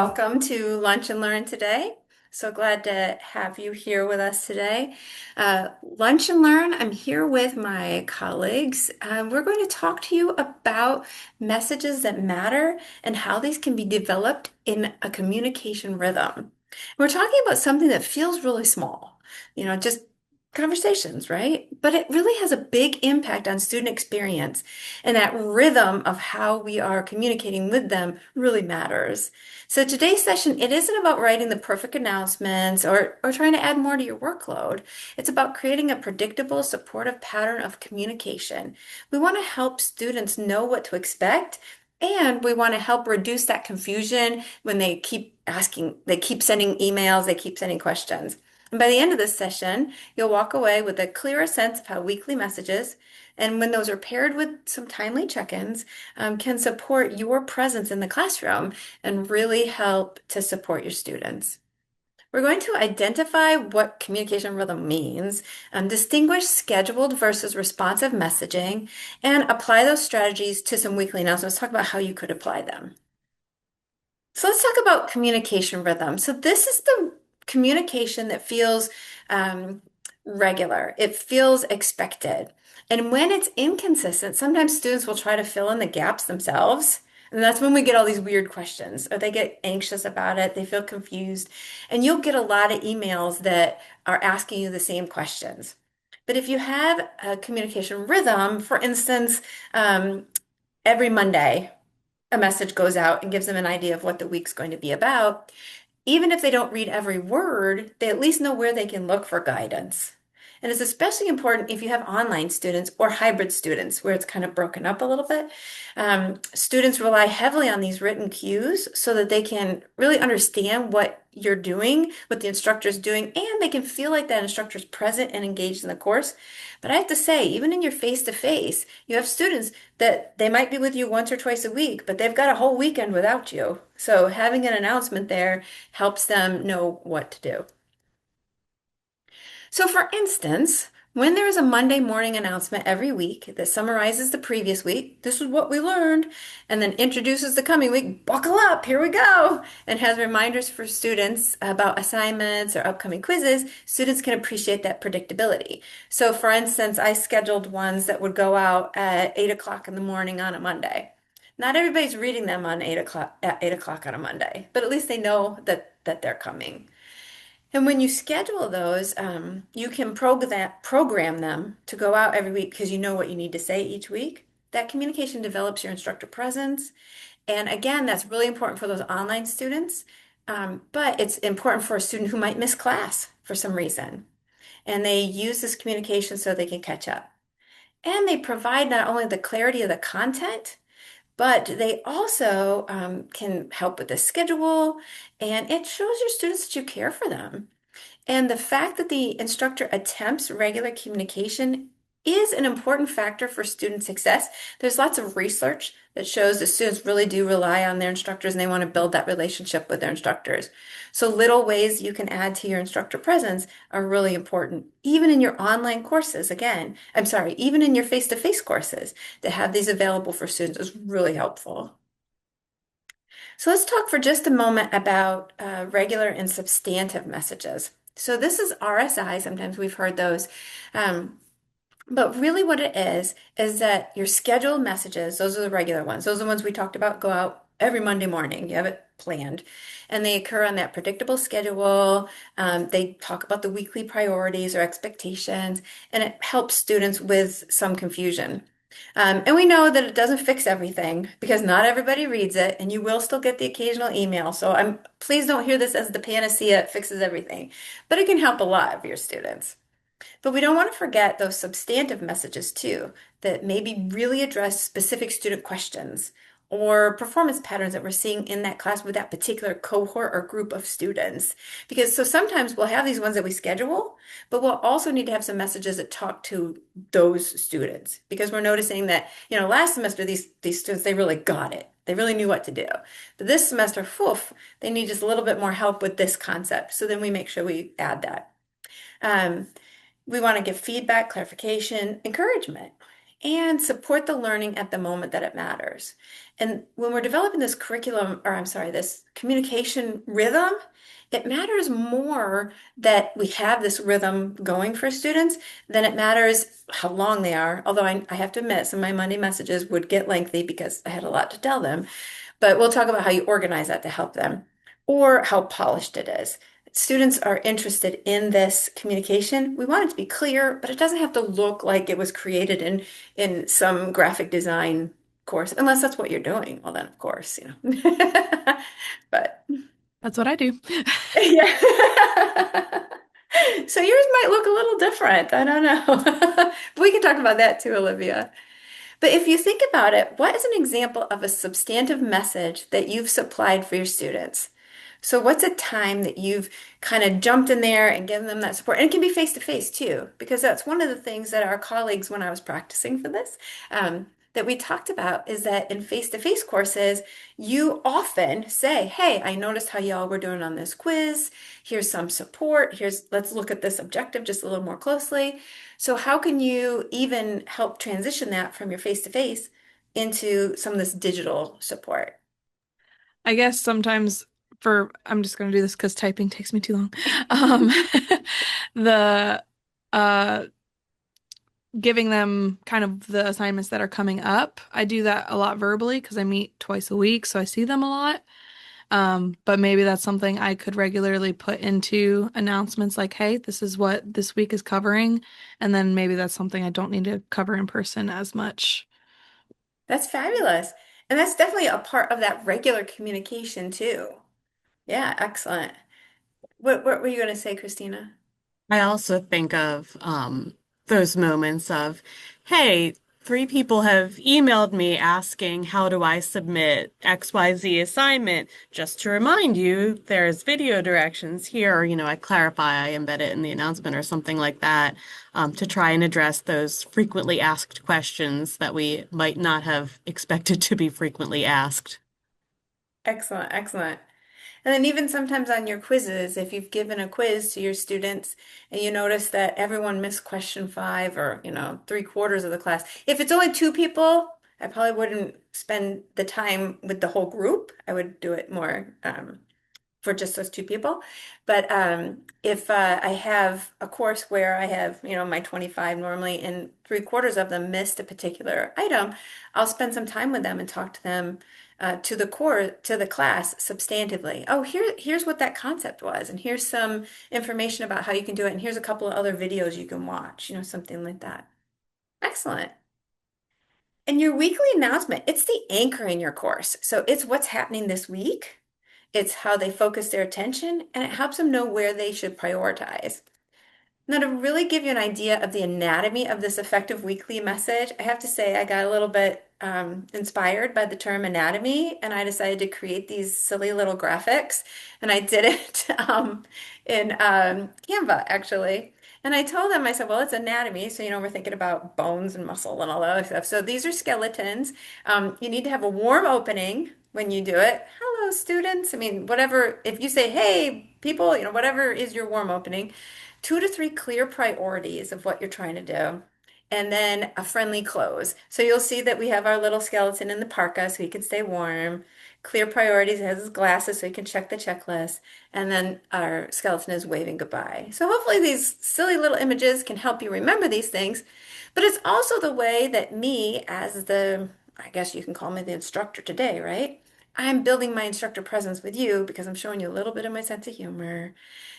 Welcome to Lunch and Learn today. So glad to have you here with us today. Lunch and Learn, I'm here with my colleagues. We're going to talk to you about messages that matter and how these can be developed in a communication rhythm. We're talking about something that feels really small, just conversations, right? But it really has a big impact on student experience, and that rhythm of how we are communicating with them really matters. So today's session, it isn't about writing the perfect announcements or trying to add more to your workload. It's about creating a predictable, supportive pattern of communication. We want to help students know what to expect, and we want to help reduce that confusion when they keep asking, they keep sending emails, they keep sending questions. And by the end of this session, you'll walk away with a clearer sense of how weekly messages, and when those are paired with some timely check-ins, can support your presence in the classroom and really help to support your students. We're going to identify what communication rhythm means, distinguish scheduled versus responsive messaging, and apply those strategies to some weekly announcements. Talk about how you could apply them. So let's talk about communication rhythm. So this is the communication that feels um, regular. It feels expected. And when it's inconsistent, sometimes students will try to fill in the gaps themselves. And that's when we get all these weird questions, or they get anxious about it, they feel confused. And you'll get a lot of emails that are asking you the same questions. But if you have a communication rhythm, for instance, every Monday, a message goes out and gives them an idea of what the week's going to be about. Even if they don't read every word, they at least know where they can look for guidance. And it's especially important if you have online students or hybrid students where it's kind of broken up a little bit. Students rely heavily on these written cues so that they can really understand what you're doing, what the instructor is doing, and they can feel like that instructor is present and engaged in the course. But I have to say, even in your face-to-face, you have students that they might be with you once or twice a week, but they've got a whole weekend without you. So having an announcement there helps them know what to do. So, for instance, when there is a Monday morning announcement every week that summarizes the previous week, this is what we learned, and then introduces the coming week, buckle up, here we go, and has reminders for students about assignments or upcoming quizzes, students can appreciate that predictability. So, for instance, I scheduled ones that would go out at 8 o'clock in the morning on a Monday. Not everybody's reading them on 8 o'clock at 8 o'clock on a Monday, but at least they know that they're coming. And when you schedule those, you can program them to go out every week because you know what you need to say each week. That communication develops your instructor presence. And again, that's really important for those online students, but it's important for a student who might miss class for some reason. And they use this communication so they can catch up. And they provide not only the clarity of the content, but they also can help with the schedule, and it shows your students that you care for them. And the fact that the instructor attempts regular communication is an important factor for student success. There's lots of research that shows that students really do rely on their instructors and they want to build that relationship with their instructors. So little ways you can add to your instructor presence are really important, even in your online courses. Again, I'm sorry, even in your face-to-face courses, to have these available for students is really helpful. So let's talk for just a moment about regular and substantive messages. So this is RSI. Sometimes we've heard those. Um, but really what it is that your scheduled messages, those are the regular ones. Those are the ones we talked about, go out every Monday morning. You have it planned. And they occur on that predictable schedule. They talk about the weekly priorities or expectations, and it helps students with some confusion. And we know that it doesn't fix everything because not everybody reads it, and you will still get the occasional email. So please don't hear this as the panacea, it fixes everything, but it can help a lot of your students. But we don't want to forget those substantive messages too, that maybe really address specific student questions or performance patterns that we're seeing in that class with that particular cohort or group of students. Because so sometimes we'll have these ones that we schedule, but we'll also need to have some messages that talk to those students because we're noticing that, last semester these students, they really got it. They really knew what to do. But this semester, they need just a little bit more help with this concept. So then we make sure we add that. Um, we want to give feedback, clarification, encouragement, and support the learning at the moment that it matters. And when we're developing this curriculum, or I'm sorry, this communication rhythm, it matters more that we have this rhythm going for students than it matters how long they are. Although I have to admit, some of my Monday messages would get lengthy because I had a lot to tell them. But we'll talk about how you organize that to help them or how polished it is. Students are interested in this communication. We want it to be clear, but it doesn't have to look like it was created in some graphic design course, unless that's what you're doing. Well, then, of course, you know. But That's what I do. yeah. So yours might look a little different. I don't know. We can talk about that too, Olivia. But if you think about it, what is an example of a substantive message that you've supplied for your students? So what's a time that you've kind of jumped in there and given them that support? And it can be face to face too, because that's one of the things that our colleagues, when I was practicing for this, that we talked about is that in face-to-face courses, you often say, "Hey, I noticed how y'all were doing on this quiz. Here's some support. Let's look at this objective just a little more closely." So how can you even help transition that from your face-to-face into some of this digital support? I guess sometimes I'm just going to do this because typing takes me too long. Um, the uh, Giving them kind of the assignments that are coming up. I do that a lot verbally because I meet twice a week, so I see them a lot. But maybe that's something I could regularly put into announcements like, hey, this is what this week is covering. And then maybe that's something I don't need to cover in person as much. That's fabulous. And that's definitely a part of that regular communication too. Yeah, excellent. What were you going to say, Christina? I also think of those moments of, hey, three people have emailed me asking how do I submit XYZ assignment. Just to remind you, there's video directions here, or, I clarify, I embed it in the announcement or something like that, to try and address those frequently asked questions that we might not have expected to be frequently asked. Excellent, excellent. And then even sometimes on your quizzes, if you've given a quiz to your students and you notice that everyone missed question five or, three-quarters of the class, if it's only two people, I probably wouldn't spend the time with the whole group. I would do it more for just those two people. But if I have a course where I have, my 25 normally and three-quarters of them missed a particular item, I'll spend some time with them and talk to them to the class substantively. Oh, here's what that concept was, and here's some information about how you can do it, and here's a couple of other videos you can watch, something like that. Excellent. And your weekly announcement, it's the anchor in your course. So it's what's happening this week. It's how they focus their attention, and it helps them know where they should prioritize. Now, to really give you an idea of the anatomy of this effective weekly message, I have to say I got a little bit inspired by the term anatomy, and I decided to create these silly little graphics. And I did it in Canva, actually. And I told them, I said, well, it's anatomy. So, we're thinking about bones and muscle and all that other stuff. So these are skeletons. You need to have a warm opening when you do it. Hello, students. I mean, whatever, if you say, hey, people, whatever is your warm opening, 2 to 3 clear priorities of what you're trying to do, and then a friendly close. So you'll see that we have our little skeleton in the parka so he can stay warm. Clear priorities, he has his glasses so he can check the checklist. And then our skeleton is waving goodbye. So hopefully these silly little images can help you remember these things. But it's also the way that me, as I guess you can call me the instructor today, right? I'm building my instructor presence with you because I'm showing you a little bit of my sense of humor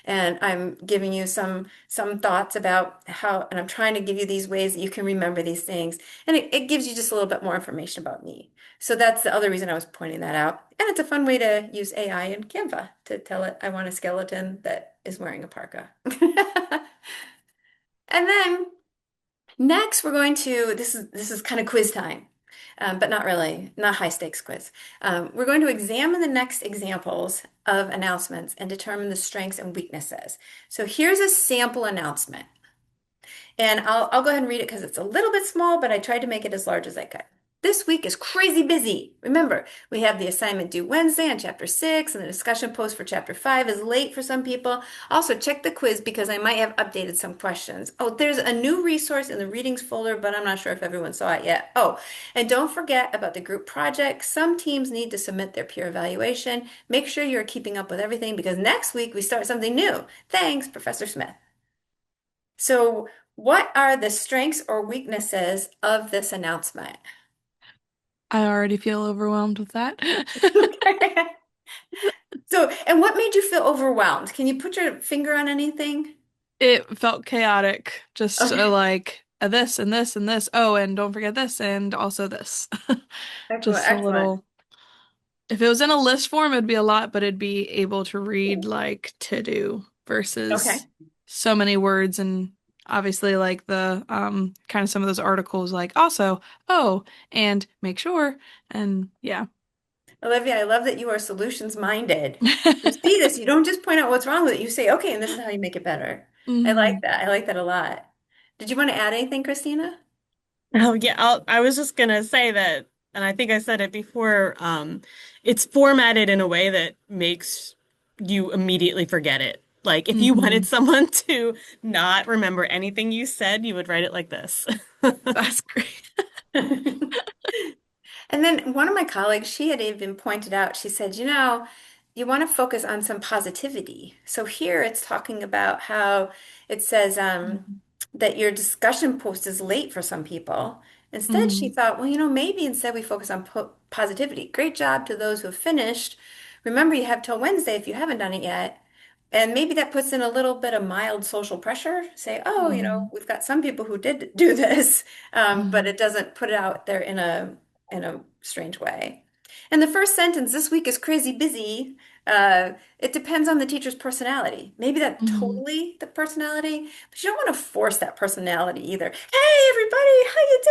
and I'm giving you some thoughts about how, and I'm trying to give you these ways that you can remember these things. And it gives you just a little bit more information about me. So that's the other reason I was pointing that out. And it's a fun way to use AI in Canva to tell it I want a skeleton that is wearing a parka. And then next, we're going to, this is kind of quiz time, but not really, not high stakes quiz. We're going to examine the next examples of announcements and determine the strengths and weaknesses. So here's a sample announcement, and I'll go ahead and read it because it's a little bit small, but I tried to make it as large as I could. This week is crazy busy. Remember, we have the assignment due Wednesday on chapter 6, and the discussion post for chapter 5 is late for some people. Also, check the quiz because I might have updated some questions. Oh, there's a new resource in the readings folder, but I'm not sure if everyone saw it yet. Oh, and don't forget about the group project. Some teams need to submit their peer evaluation. Make sure you're keeping up with everything because next week we start something new. Thanks, Professor Smith. So, what are the strengths or weaknesses of this announcement? I already feel overwhelmed with that. Okay. So, and what made you feel overwhelmed? Can you put your finger on anything? It felt chaotic, just Okay. like this and this and this. Oh, and don't forget this and also this. Excellent, Just a excellent. little. If it was in a list form, it'd be a lot, but it'd be able to read like to do Okay. versus so many words and obviously like the kind of some of those articles like also, oh, and make sure and yeah. Olivia, I love that you are solutions minded. You see this, you don't just point out what's wrong with it. You say, okay, and this is how you make it better. I like Mhm. that. I like that a lot. Did you want to add anything, Christina? Oh yeah, I was just gonna say that, and I think I said it before, it's formatted in a way that makes you immediately forget it. Like if you wanted Mhm. someone to not remember anything you said, you would write it like this. That's great. And then one of my colleagues, she had even pointed out, she said, you want to focus on some positivity. So here it's talking about how it says that your discussion post is late for some people. Instead, she Mhm. thought, well, maybe instead we focus on po positivity. Great job to those who have finished. Remember, you have till Wednesday if you haven't done it yet. And maybe that puts in a little bit of mild social pressure. Say, oh, Mhm. we've got some people who did do this, but Mhm. it doesn't put it out there in a strange way. And the first sentence, this week is crazy busy. It depends on the teacher's personality. Maybe that's Mhm. totally the personality, but you don't want to force that personality either. Hey, everybody, how you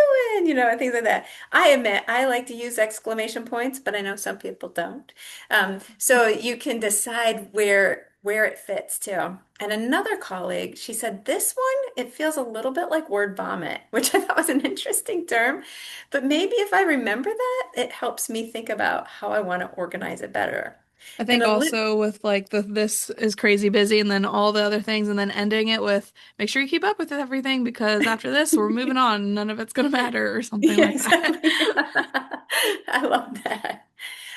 doing? Things like that. I admit I like to use exclamation points, but I know some people don't. So you can decide where it fits too. And another colleague, she said this one, it feels a little bit like word vomit, which I thought was an interesting term. But maybe if I remember that, it helps me think about how I want to organize it better. I And think a lit also with like the this is crazy busy and then all the other things and then ending it with make sure you keep up with everything because after this we're moving on. None of it's gonna matter or something Yeah, like that. exactly. I love that.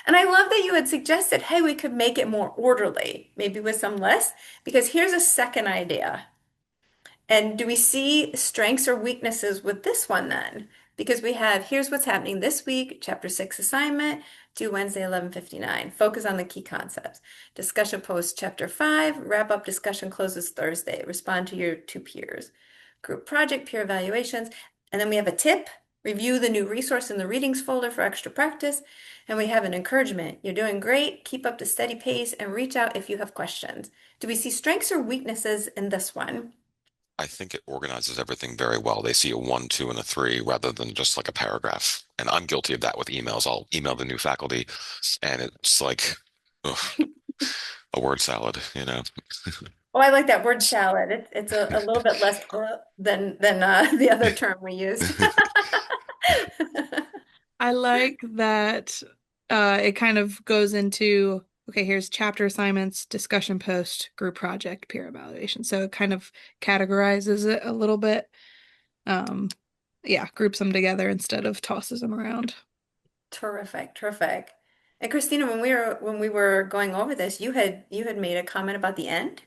And I love that you had suggested, hey, we could make it more orderly, maybe with some lists, because here's a second idea. And do we see strengths or weaknesses with this one then? Because we have here's what's happening this week, chapter 6 assignment, due Wednesday, 11:59. Focus on the key concepts. Discussion post chapter 5, wrap up discussion closes Thursday. Respond to your two peers. Group project, peer evaluations. And then we have a tip, review the new resource in the readings folder for extra practice. And we have an encouragement. You're doing great. Keep up the steady pace and reach out if you have questions. Do we see strengths or weaknesses in this one? I think it organizes everything very well. They see a one, two, and a three rather than just like a paragraph. And I'm guilty of that with emails. I'll email the new faculty and it's like ugh, a word salad, you know? Oh, I like that word salad. It's a little bit less than the other term we used. I like that it kind of goes into okay, here's chapter assignments, discussion post, group project, peer evaluation. So it kind of categorizes it a little bit. Um, yeah, groups them together instead of tosses them around. Terrific, terrific. And Christina, when we were going over this, you had made a comment about the end.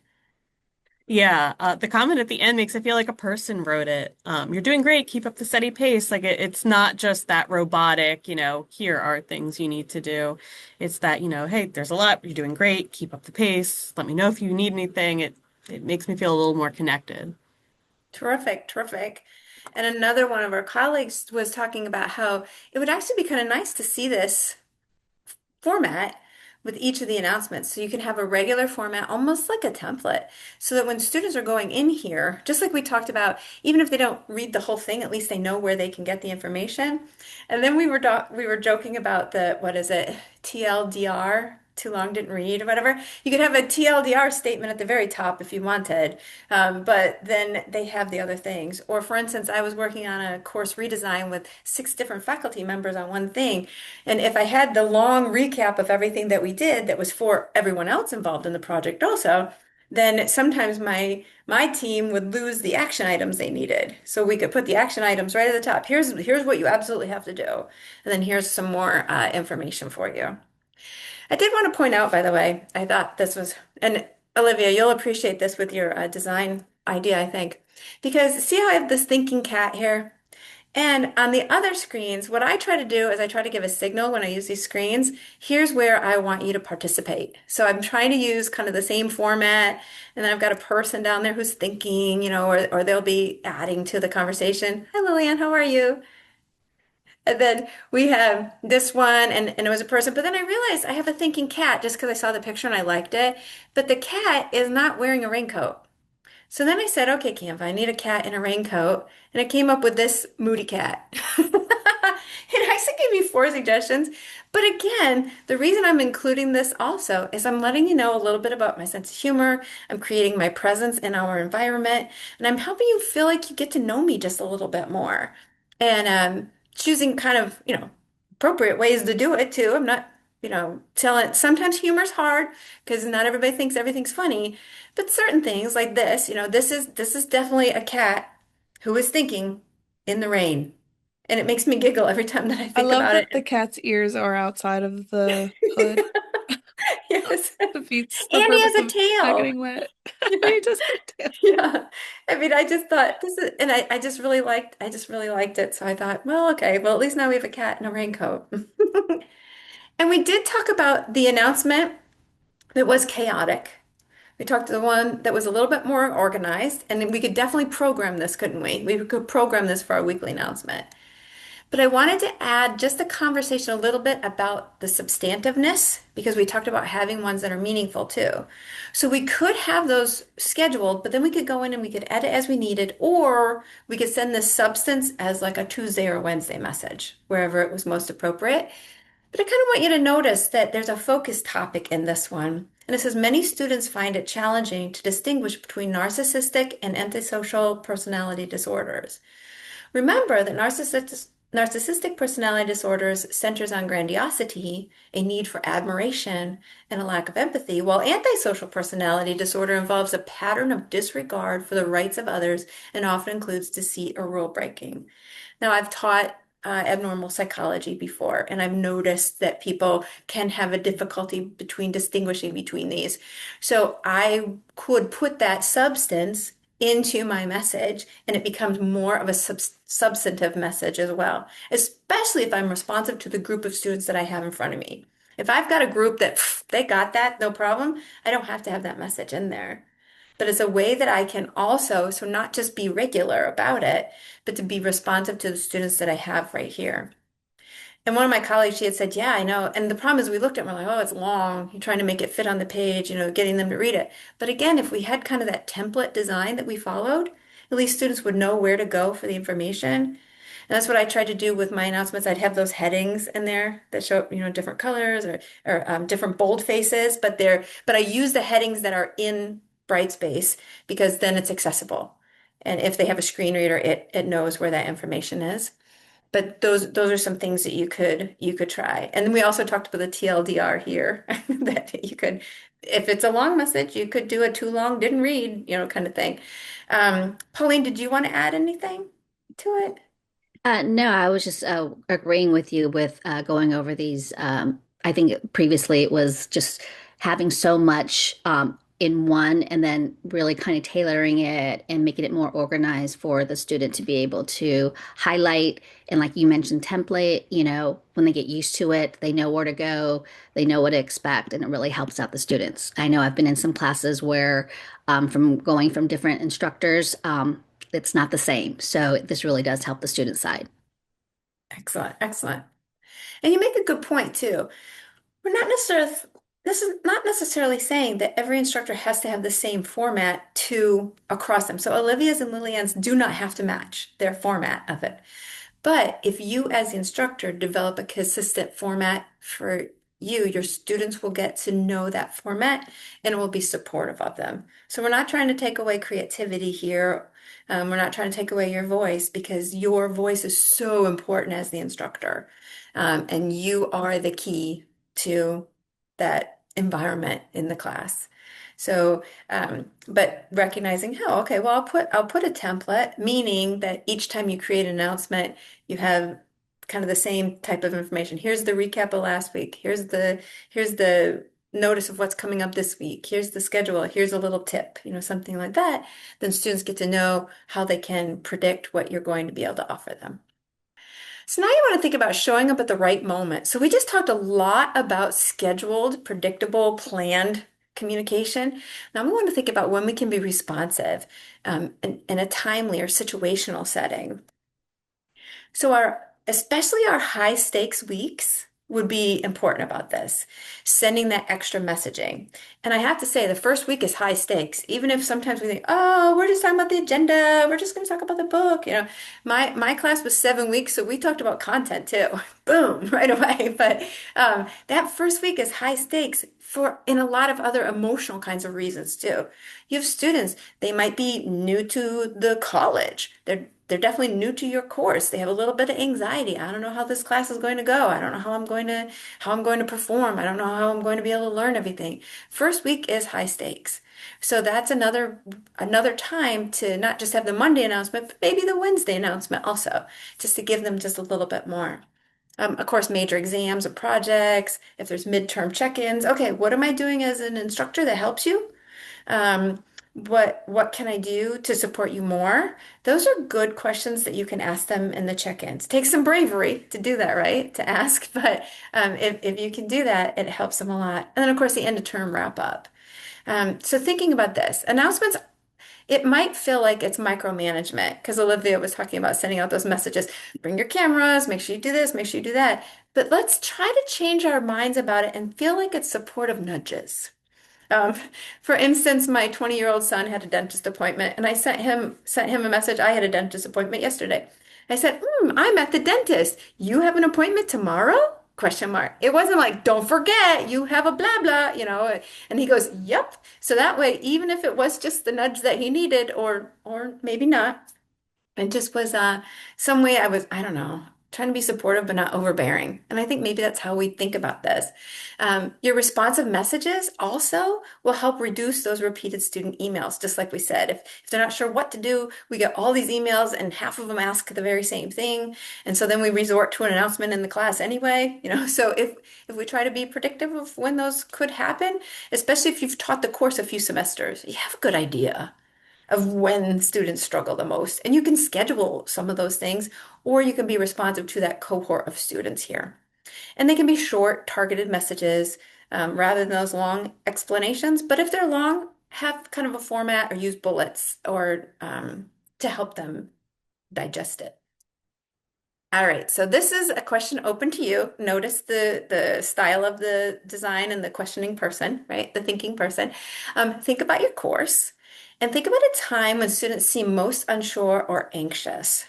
Yeah, the comment at the end makes it feel like a person wrote it. You're doing great. Keep up the steady pace. Like it's not just that robotic, here are things you need to do. It's that, hey, there's a lot. You're doing great. Keep up the pace. Let me know if you need anything. It makes me feel a little more connected. Terrific, terrific. And another one of our colleagues was talking about how it would actually be kind of nice to see this format with each of the announcements. So you can have a regular format, almost like a template, so that when students are going in here, just like we talked about, even if they don't read the whole thing, at least they know where they can get the information. And then we were joking about the, what is it, TLDR? too long, didn't read, or whatever. You could have a TLDR statement at the very top if you wanted, but then they have the other things. Or for instance, I was working on a course redesign with 6 different faculty members on one thing. And if I had the long recap of everything that we did that was for everyone else involved in the project also, then sometimes my team would lose the action items they needed. So we could put the action items right at the top. Here's what you absolutely have to do. And then here's some more information for you. I did want to point out, by the way, I thought this was, and Olivia, you'll appreciate this with your design idea, I think, because see how I have this thinking cat here? And on the other screens, what I try to do is I try to give a signal when I use these screens. Here's where I want you to participate. So I'm trying to use kind of the same format. And then I've got a person down there who's thinking, or they'll be adding to the conversation. Hi, Lillian, how are you? And then we have this one, and it was a person. But then I realized I have a thinking cat just because I saw the picture and I liked it. But the cat is not wearing a raincoat. So then I said, okay, Canva, I need a cat in a raincoat. And I came up with this moody cat. It actually gave me 4 suggestions. But again, the reason I'm including this also is I'm letting you know a little bit about my sense of humor. I'm creating my presence in our environment, and I'm helping you feel like you get to know me just a little bit more. And choosing kind of, appropriate ways to do it too. I'm not, telling, sometimes humor's hard because not everybody thinks everything's funny. But certain things like this, this is definitely a cat who is thinking in the rain. And it makes me giggle every time that I I think love about it. that the cat's ears are outside of the hood. Yes. Defeats the And he has purpose a of not tail. getting wet. Yeah. He just got a tail. Yeah. I mean, I just thought this is, and I just really liked it. So I thought, well, okay, well, at least now we have a cat in a raincoat. And we did talk about the announcement that was chaotic. We talked to the one that was a little bit more organized, and we could definitely program this, couldn't we? We could program this for our weekly announcement. But I wanted to add just a conversation a little bit about the substantiveness because we talked about having ones that are meaningful too. So we could have those scheduled, but then we could go in and we could edit as we needed, or we could send the substance as like a Tuesday or Wednesday message, wherever it was most appropriate. But I kind of want you to notice that there's a focus topic in this one. And it says many students find it challenging to distinguish between narcissistic and antisocial personality disorders. Remember that narcissistic personality disorders centers on grandiosity, a need for admiration, and a lack of empathy, while antisocial personality disorder involves a pattern of disregard for the rights of others and often includes deceit or rule breaking. Now, I've taught abnormal psychology before, and I've noticed that people can have a difficulty between distinguishing between these. So I could put that substance into my message, and it becomes more of a substantive message as well, especially if I'm responsive to the group of students that I have in front of me. If I've got a group that they got that, no problem, I don't have to have that message in there. But it's a way that I can also, so not just be regular about it, but to be responsive to the students that I have right here. And one of my colleagues, she had said, yeah, I know. And the problem is we looked at it and we're like, oh, it's long. You're trying to make it fit on the page, getting them to read it. But again, if we had kind of that template design that we followed, at least students would know where to go for the information. And that's what I tried to do with my announcements. I'd have those headings in there that show, different colors or different bold faces, but I use the headings that are in Brightspace because then it's accessible. And if they have a screen reader, it knows where that information is. But those are some things that you could try. And then we also talked about the TLDR here that you could, if it's a long message, you could do a too long, didn't read, kind of thing. Pauline, did you want to add anything to it? No, I was just agreeing with you with going over these. I think previously it was just having so much in one and then really kind of tailoring it and making it more organized for the student to be able to highlight. And like you mentioned, template, when they get used to it, they know where to go, they know what to expect, and it really helps out the students. I know I've been in some classes where from going from different instructors, it's not the same. So this really does help the student side. Excellent, excellent. And you make a good point too. We're not necessarily, this is not necessarily saying that every instructor has to have the same format to across them. So Olivia's and Lillian's do not have to match their format of it. But if you as the instructor develop a consistent format for your students will get to know that format and will be supportive of them. So we're not trying to take away creativity here. We're not trying to take away your voice because your voice is so important as the instructor. And you are the key to that environment in the class. So, but recognizing, oh, okay, well, I'll put a template, meaning that each time you create an announcement, you have kind of the same type of information. Here's the recap of last week. Here's the notice of what's coming up this week. Here's the schedule. Here's a little tip, something like that. Then students get to know how they can predict what you're going to be able to offer them. So now you want to think about showing up at the right moment. So we just talked a lot about scheduled, predictable, planned communication. Now we want to think about when we can be responsive in a timely or situational setting. So especially our high stakes weeks would be important about this, sending that extra messaging. And I have to say, the first week is high stakes, even if sometimes we think, oh, we're just talking about the agenda, we're just going to talk about the book. My class was 7 weeks, so we talked about content too. Boom, right away. But that first week is high stakes for in a lot of other emotional kinds of reasons too. You have students, they might be new to the college. They're definitely new to your course. They have a little bit of anxiety. I don't know how this class is going to go. I don't know how I'm going to perform. I don't know how I'm going to be able to learn everything. First week is high stakes. So that's another time to not just have the Monday announcement, but maybe the Wednesday announcement also, just to give them just a little bit more. Of course, major exams or projects, if there's midterm check-ins. Okay, what am I doing as an instructor that helps you? What can I do to support you more? Those are good questions that you can ask them in the check-ins. Take some bravery to do that, right? To ask, but if you can do that, it helps them a lot. And then, of course, the end of term wrap up. So thinking about this, announcements, it might feel like it's micromanagement because Olivia was talking about sending out those messages. Bring your cameras, make sure you do this, make sure you do that. But let's try to change our minds about it and feel like it's supportive nudges. Um, for instance, my 20-year-old son had a dentist appointment, and I sent him a message. I had a dentist appointment yesterday. I said, I'm at the dentist. You have an appointment tomorrow? Question mark. It wasn't like, don't forget, you have a blah blah. And he goes, yep. So that way, even if it was just the nudge that he needed, or maybe not, it just was some way I don't know, trying to be supportive but not overbearing. And I think maybe that's how we think about this. Your responsive messages also will help reduce those repeated student emails, just like we said. If they're not sure what to do, we get all these emails and half of them ask the very same thing. And so then we resort to an announcement in the class anyway. So if we try to be predictive of when those could happen, especially if you've taught the course a few semesters, you have a good idea of when students struggle the most. And you can schedule some of those things, or you can be responsive to that cohort of students here. And they can be short, targeted messages rather than those long explanations. But if they're long, have kind of a format or use bullets or to help them digest it. All right, so this is a question open to you. Notice the style of the design and the questioning person, right? The thinking person. Think about your course and think about a time when students seem most unsure or anxious.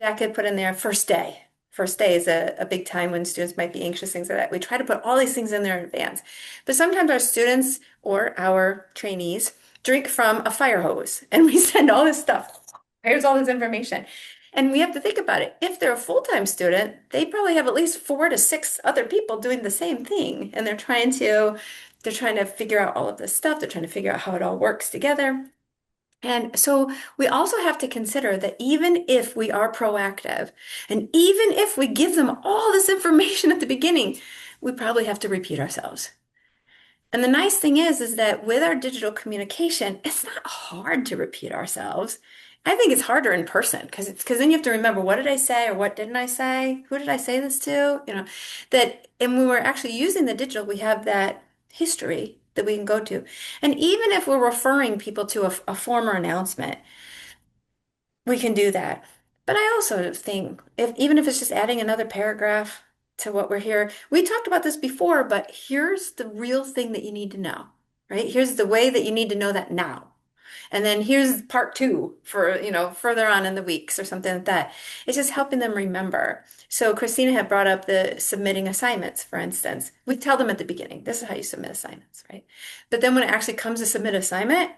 I could put in there first day. First day is a big time when students might be anxious, things like that. We try to put all these things in there in advance. But sometimes our students or our trainees drink from a fire hose and we send all this stuff. Here's all this information. And we have to think about it. If they're a full-time student, they probably have at least 4 to 6 other people doing the same thing. And they're trying to figure out all of this stuff. They're trying to figure out how it all works together. And so we also have to consider that even if we are proactive, and even if we give them all this information at the beginning, we probably have to repeat ourselves. And the nice thing is that with our digital communication, it's not hard to repeat ourselves. I think it's harder in person because then you have to remember what did I say or what didn't I say? Who did I say this to? And when we're actually using the digital, we have that history that we can go to. And even if we're referring people to a former announcement, we can do that. But I also think even if it's just adding another paragraph to what we're here, we talked about this before, but here's the real thing that you need to know, right? Here's the way that you need to know that now. And then here's part two for, further on in the weeks or something like that. It's just helping them remember. So Christina had brought up the submitting assignments, for instance. We tell them at the beginning, this is how you submit assignments, right? But then when it actually comes to submit assignment,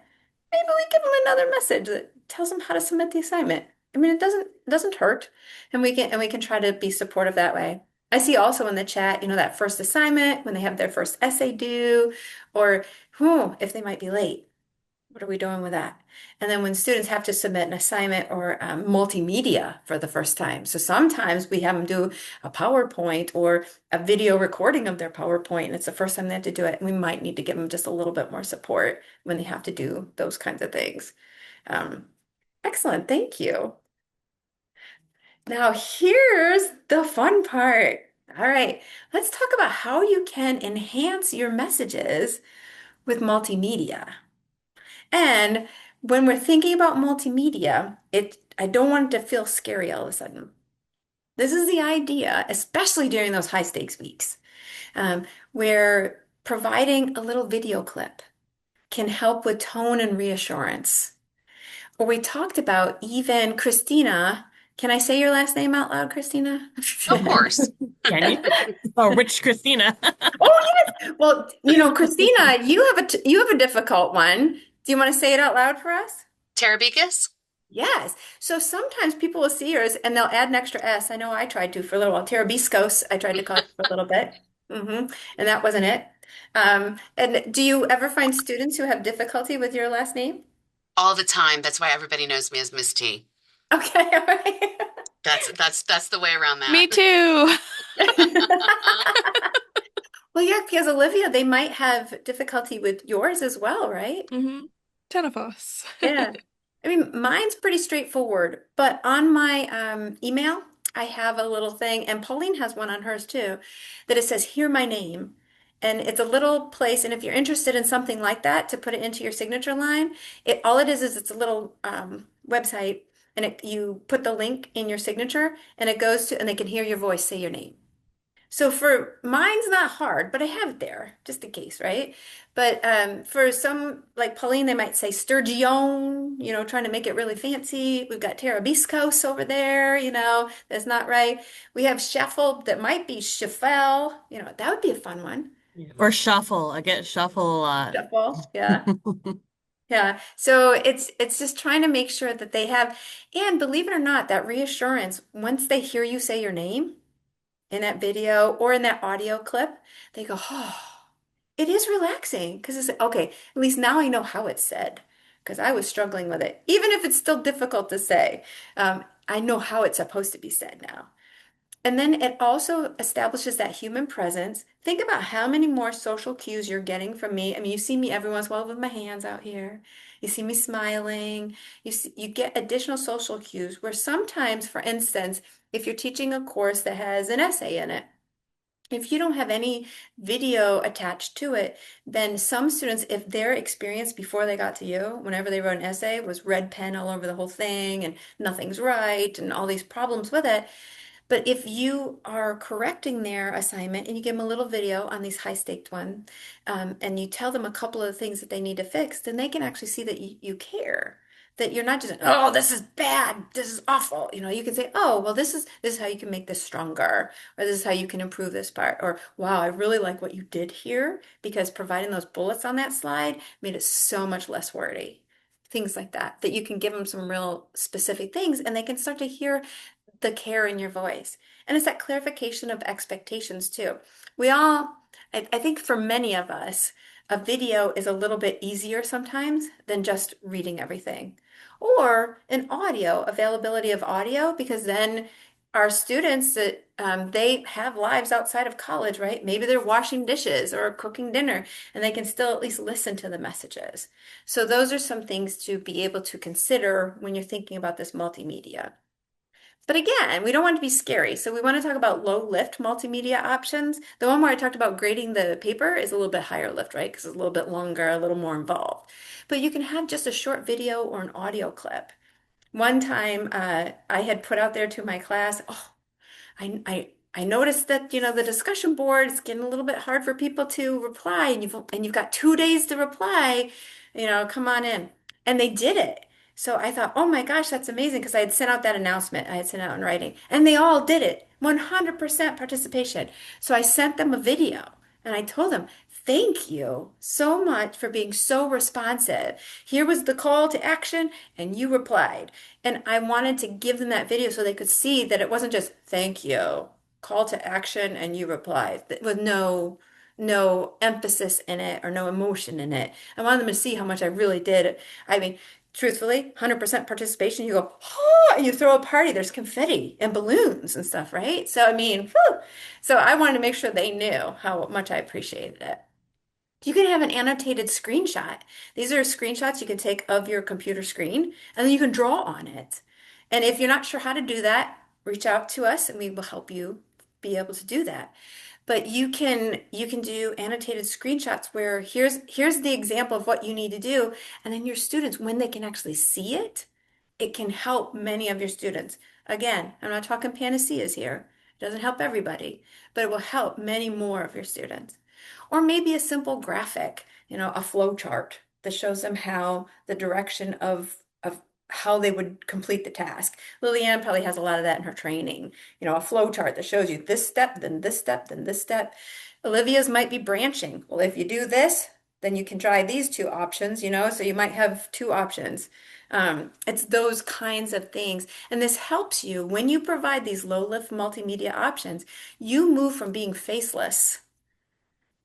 maybe we give them another message that tells them how to submit the assignment. I mean, it doesn't hurt, and we can try to be supportive that way. I see also in the chat, that first assignment when they have their first essay due, or if they might be late. What are we doing with that? And then when students have to submit an assignment or multimedia for the first time. So sometimes we have them do a PowerPoint or a video recording of their PowerPoint, and it's the first time they have to do it. And we might need to give them just a little bit more support when they have to do those kinds of things. Um, Excellent, thank you. Now here's the fun part. All right, let's talk about how you can enhance your messages with multimedia. And when we're thinking about multimedia, I don't want it to feel scary all of a sudden. This is the idea, especially during those high stakes weeks, where providing a little video clip can help with tone and reassurance. Or we talked about even Christina. Can I say your last name out loud, Christina? Of course. Can you? Oh, Rich Christina. Oh, yes. Well, Christina, you have a difficult one. Do you want to say it out loud for us? Terabicus? Yes. So sometimes people will see yours and they'll add an extra S. I know I tried to for a little while. Terabiscos, I tried to call it for a little bit. And that wasn't it. And do you ever find students who have difficulty with your last name? All the time. That's why everybody knows me as Miss T. Okay, all right. That's the way around that. Me too. Well, yeah, because Olivia, they might have difficulty with yours as well, right? 10 of us. Yeah. I mean, mine's pretty straightforward, but on my email, I have a little thing, and Pauline has one on hers too, that it says, Hear my name. And it's a little place, and if you're interested in something like that, to put it into your signature line, all it is it's a little website, and you put the link in your signature, and it goes to, and they can hear your voice say your name. So for mine's not hard, but I have it there just in case, right? But for some, like Pauline, they might say sturgeon, trying to make it really fancy. We've got Terabiscos over there, that's not right. We have Shuffle that might be Shuffle, that would be a fun one. Or shuffle. I get shuffle a lot. Shuffle, yeah. Yeah. So it's just trying to make sure that they have, and believe it or not, that reassurance, once they hear you say your name in that video or in that audio clip, they go, oh, it is relaxing because it's okay. At least now I know how it's said because I was struggling with it. Even if it's still difficult to say, I know how it's supposed to be said now. And then it also establishes that human presence. Think about how many more social cues you're getting from me. I mean, you see me every once in a while with my hands out here. You see me smiling. You get additional social cues where sometimes, for instance, if you're teaching a course that has an essay in it, if you don't have any video attached to it, then some students, if their experience before they got to you, whenever they wrote an essay, was red pen all over the whole thing and nothing's right and all these problems with it, but if you are correcting their assignment and you give them a little video on these high-staked ones, and you tell them a couple of things that they need to fix, then they can actually see that you care. That you're not just, oh, this is bad, this is awful. You can say, oh, well, this is how you can make this stronger, or this is how you can improve this part, or wow, I really like what you did here because providing those bullets on that slide made it so much less wordy. Things like that, that you can give them some real specific things and they can start to hear the care in your voice. And it's that clarification of expectations too. I think for many of us, a video is a little bit easier sometimes than just reading everything. Or an audio, availability of audio, because then our students that they have lives outside of college, right? Maybe they're washing dishes or cooking dinner, and they can still at least listen to the messages. So those are some things to be able to consider when you're thinking about this multimedia. But again, we don't want to be scary. So we want to talk about low lift multimedia options. The one where I talked about grading the paper is a little bit higher lift, right? Because it's a little bit longer, a little more involved. But you can have just a short video or an audio clip. One time I had put out there to my class, oh, I noticed that, the discussion board is getting a little bit hard for people to reply, and you've got 2 days to reply, come on in. And they did it. So I thought, oh my gosh, that's amazing because I had sent out that announcement. I had sent out in writing, and they all did it. 100% participation. So I sent them a video and I told them, thank you so much for being so responsive. Here was the call to action, and you replied. And I wanted to give them that video so they could see that it wasn't just thank you, call to action, and you replied with no emphasis in it or no emotion in it. I wanted them to see how much I really did. I mean, truthfully, 100% participation, you go, oh, and you throw a party, there's confetti and balloons and stuff, right? So, I mean, whew. So I wanted to make sure they knew how much I appreciated it. You can have an annotated screenshot. These are screenshots you can take of your computer screen, and then you can draw on it. And if you're not sure how to do that, reach out to us and we will help you be able to do that. But you can do annotated screenshots where here's the example of what you need to do, and then your students, when they can actually see it, it can help many of your students. Again, I'm not talking panaceas here. It doesn't help everybody, but it will help many more of your students. Or maybe a simple graphic, a flow chart that shows them how the direction of how they would complete the task. Lillian probably has a lot of that in her training, a flow chart that shows you this step, then this step, then this step. Olivia's might be branching. Well, if you do this, then you can try these two options, so you might have two options. It's those kinds of things. And this helps you when you provide these low lift multimedia options, you move from being faceless,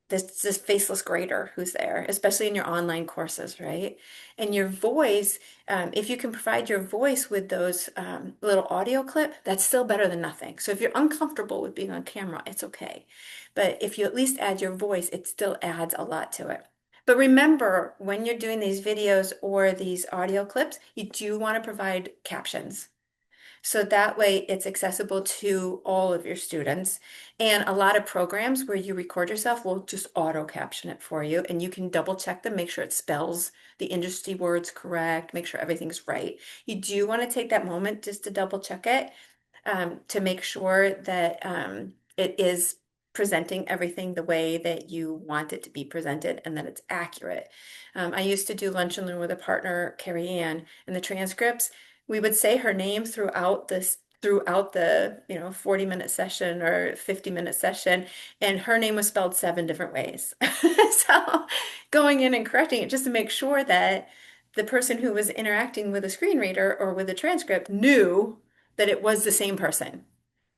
this faceless grader who's there, especially in your online courses, right? And your voice, if you can provide your voice with those little audio clip, that's still better than nothing. So if you're uncomfortable with being on camera, it's okay. But if you at least add your voice, it still adds a lot to it. But remember, when you're doing these videos or these audio clips, you do want to provide captions. So that way it's accessible to all of your students. And a lot of programs where you record yourself will just auto caption it for you. And you can double check them, make sure it spells the industry words correct, make sure everything's right. You do want to take that moment just to double check it, to make sure that it is presenting everything the way that you want it to be presented and that it's accurate. I used to do lunch and learn with a partner, Carrie Ann, and the transcripts. We would say her name throughout the 40-minute session or 50-minute session, and her name was spelled 7 different ways. So going in and correcting it just to make sure that the person who was interacting with a screen reader or with a transcript knew that it was the same person.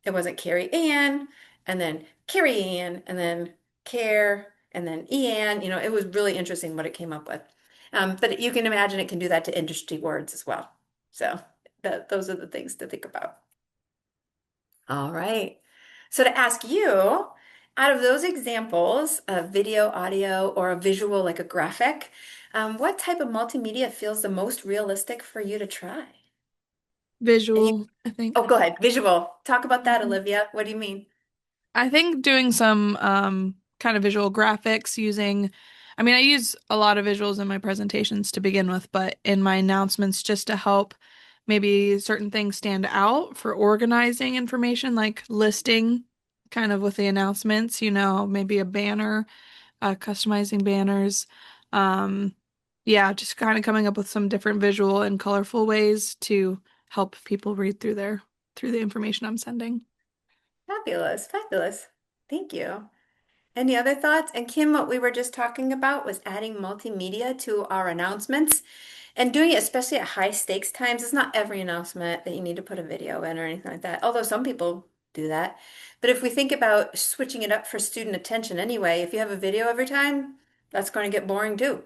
It wasn't Carrie Ann and then Carrie Ann and then Care and then Ian. It was really interesting what it came up with. But you can imagine it can do that to industry words as well. So those are the things to think about. All right. So to ask you, out of those examples of video, audio, or a visual like a graphic, what type of multimedia feels the most realistic for you to try? And you, Visual, I oh, think. go ahead. Visual. Talk about that, Mhm. Olivia. What do you mean? I think doing some kind of visual graphics using, I mean, I use a lot of visuals in my presentations to begin with, but in my announcements just to help maybe certain things stand out for organizing information, like listing kind of with the announcements, maybe a banner, customizing banners. Um, yeah, just kind of coming up with some different visual and colorful ways to help people read through the information I'm sending. Fabulous, fabulous. Thank you. Any other thoughts? And Kim, what we were just talking about was adding multimedia to our announcements and doing it especially at high stakes times. It's not every announcement that you need to put a video in or anything like that, although some people do that. But if we think about switching it up for student attention anyway, if you have a video every time, that's going to get boring too.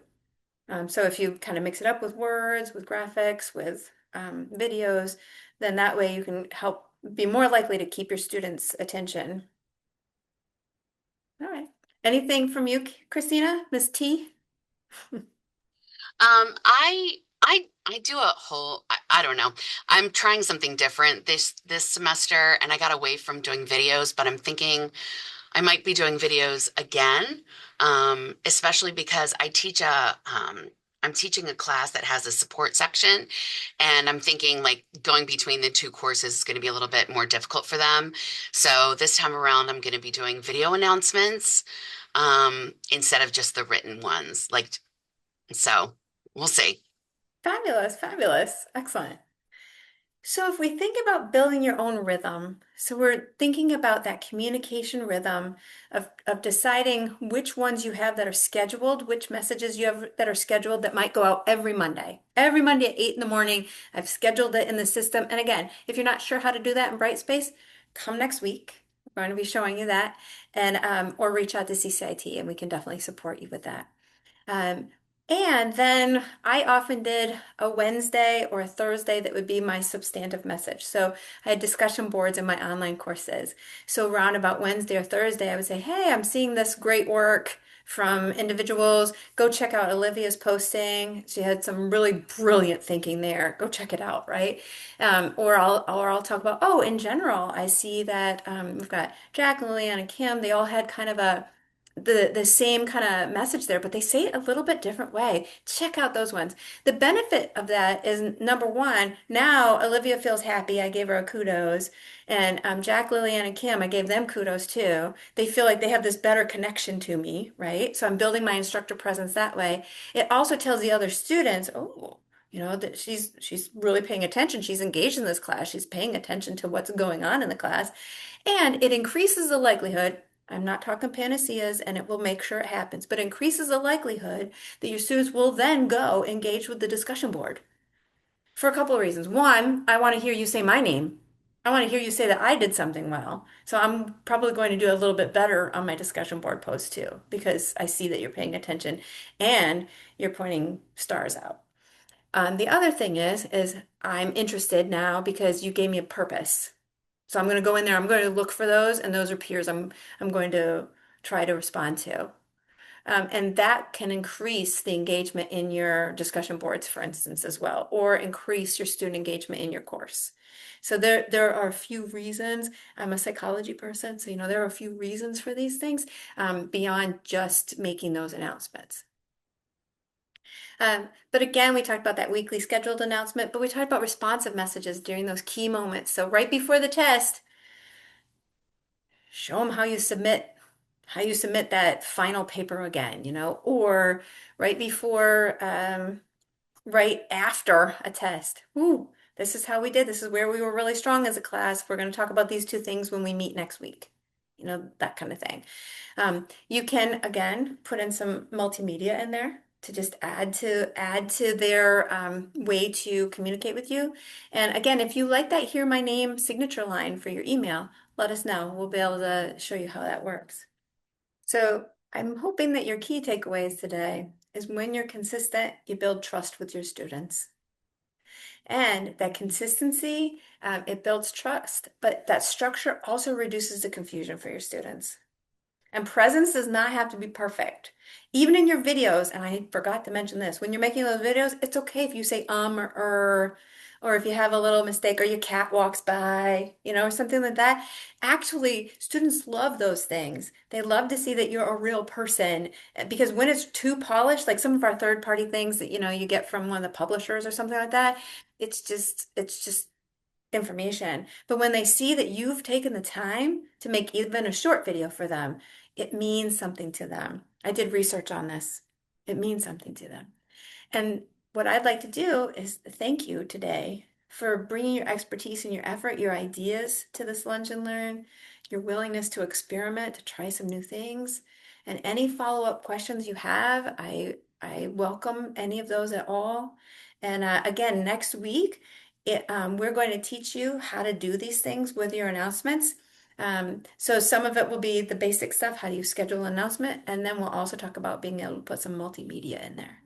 So if you kind of mix it up with words, with graphics, with videos, then that way you can help be more likely to keep your students' attention. All right. Anything from you, Christina, Miss T? I do a whole I don't know. I'm trying something different this semester, and I got away from doing videos, but I'm thinking I might be doing videos again, especially because I'm teaching a class that has a support section, and I'm thinking like going between the two courses is going to be a little bit more difficult for them. So this time around, I'm going to be doing video announcements, instead of just the written ones. So we'll see. Fabulous, fabulous. Excellent. So if we think about building your own rhythm, so we're thinking about that communication rhythm of deciding which ones you have that are scheduled, which messages you have that are scheduled that might go out every Monday. Every Monday at 8 in the morning, I've scheduled it in the system. And again, if you're not sure how to do that in Brightspace, come next week. We're going to be showing you that, and or reach out to CCIT and we can definitely support you with that. Um, and then I often did a Wednesday or a Thursday that would be my substantive message. So I had discussion boards in my online courses. So around about Wednesday or Thursday, I would say, hey, I'm seeing this great work from individuals. Go check out Olivia's posting. She had some really brilliant thinking there. Go check it out, right? Or I'll talk about, oh, in general, I see that we've got Jack, Lillian, and Kim. They all had kind of the same kind of message there, but they say it a little bit different way. Check out those ones. The benefit of that is number one, now Olivia feels happy. I gave her a kudos. And Jack, Lillian, and Kim, I gave them kudos too. They feel like they have this better connection to me, right? So I'm building my instructor presence that way. It also tells the other students, oh, that she's really paying attention. She's engaged in this class. She's paying attention to what's going on in the class. And it increases the likelihood, I'm not talking panaceas, and it will make sure it happens, but increases the likelihood that your students will then go engage with the discussion board for a couple of reasons. One, I want to hear you say my name. I want to hear you say that I did something well. So I'm probably going to do a little bit better on my discussion board post too, because I see that you're paying attention and you're pointing stars out. The other thing is I'm interested now because you gave me a purpose. So I'm going to go in there, I'm going to look for those, and those are peers I'm going to try to respond to. And that can increase the engagement in your discussion boards, for instance, as well, or increase your student engagement in your course. So there are a few reasons. I'm a psychology person, so there are a few reasons for these things beyond just making those announcements. But again, we talked about that weekly scheduled announcement, but we talked about responsive messages during those key moments. So right before the test, show them how you submit that final paper again, or right before, right after a test. Ooh, this is how we did. This is where we were really strong as a class. We're going to talk about these two things when we meet next week. That kind of thing. You can again put in some multimedia in there to just add to their way to communicate with you. And again, if you like that Hear My Name signature line for your email, let us know. We'll be able to show you how that works. So I'm hoping that your key takeaways today is when you're consistent, you build trust with your students. And that consistency, it builds trust, but that structure also reduces the confusion for your students. And presence does not have to be perfect. Even in your videos, and I forgot to mention this, when you're making those videos, it's okay if you say or if you have a little mistake or your cat walks by, or something like that. Actually, students love those things. They love to see that you're a real person because when it's too polished, like some of our third-party things that, you get from one of the publishers or something like that, it's just information. But when they see that you've taken the time to make even a short video for them, it means something to them. I did research on this. It means something to them. And what I'd like to do is thank you today for bringing your expertise and your effort, your ideas to this Lunch and Learn, your willingness to experiment, to try some new things. And any follow-up questions you have, I welcome any of those at all. And again, next week, we're going to teach you how to do these things with your announcements. So some of it will be the basic stuff. How do you schedule an announcement? And then we'll also talk about being able to put some multimedia in there.